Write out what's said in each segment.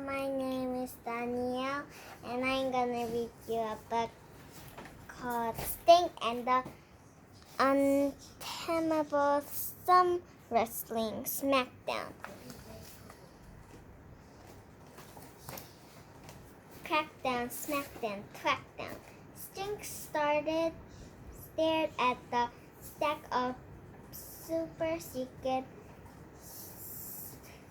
my name is Danielle, and I'm gonna read you a book called Stink and the Untamable Some Wrestling Smackdown. Crackdown, smackdown, crackdown. Stink stared at the stack of super secret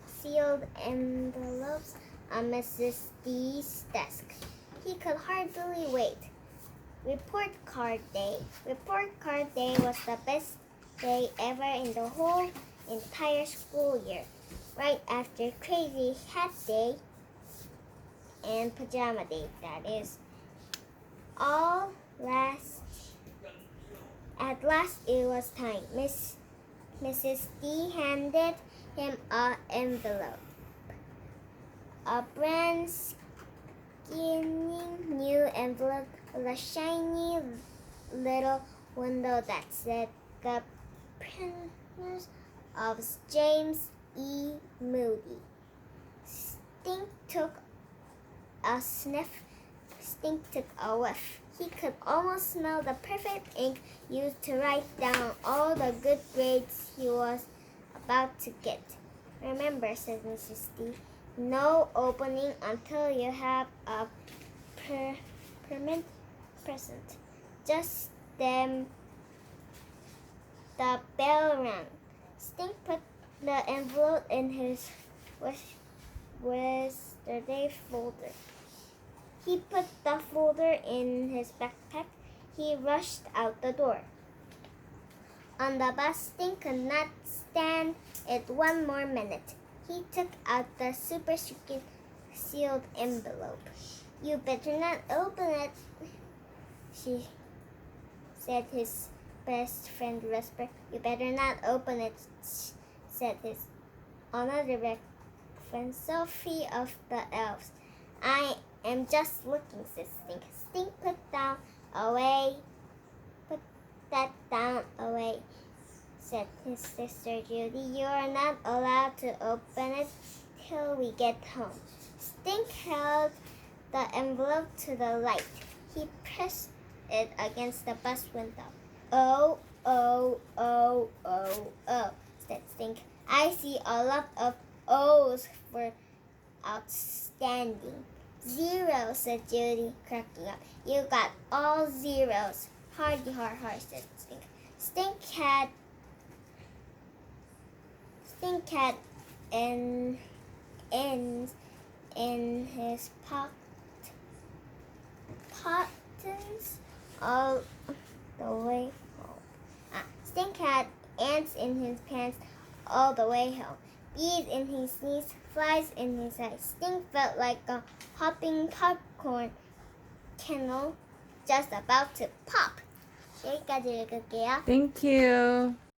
sealed envelopes on Mrs. D's desk. He could hardly wait. Report card day. Report card day was the best day ever in the whole entire school year. Right after crazy hat day and pajama day, that is. At last it was time. Mrs. D handed him an envelope. A brand spanking new envelope with a shiny little window that said the printers of James E. Moody. Stink took a sniff. Stink took a whiff. He could almost smell the perfect ink used to write down all the good grades he was about to get. Remember, said Mrs. D, no opening until you have a permanent present. Just then the bell rang. Stink put the envelope in his yesterday folder. He put the folder in his backpack. He rushed out the door. On the bus, Stink could not stand it one more minute. He took out the super secret sealed envelope. You better not open it, said his best friend whispered. You better not open it, said his another best friend, Sophie of the Elves. I am just looking, said Stink. Stink put that down away, said his sister Judy. You are not allowed to open it till we get home. Stink held the envelope to the light. He pressed it against the bus window. Oh, said Stink. I see a lot of O's for outstanding. Zero, said Judy, cracking up. You got all zeros. Hardy har, said Stink. Stink had ends in his pockets all the way home. Stink had ants in his pants all the way home. Bees in his knees, flies in his eyes. Stink felt like a hopping popcorn kernel just about to pop. 여기까지 읽을게요. Thank you.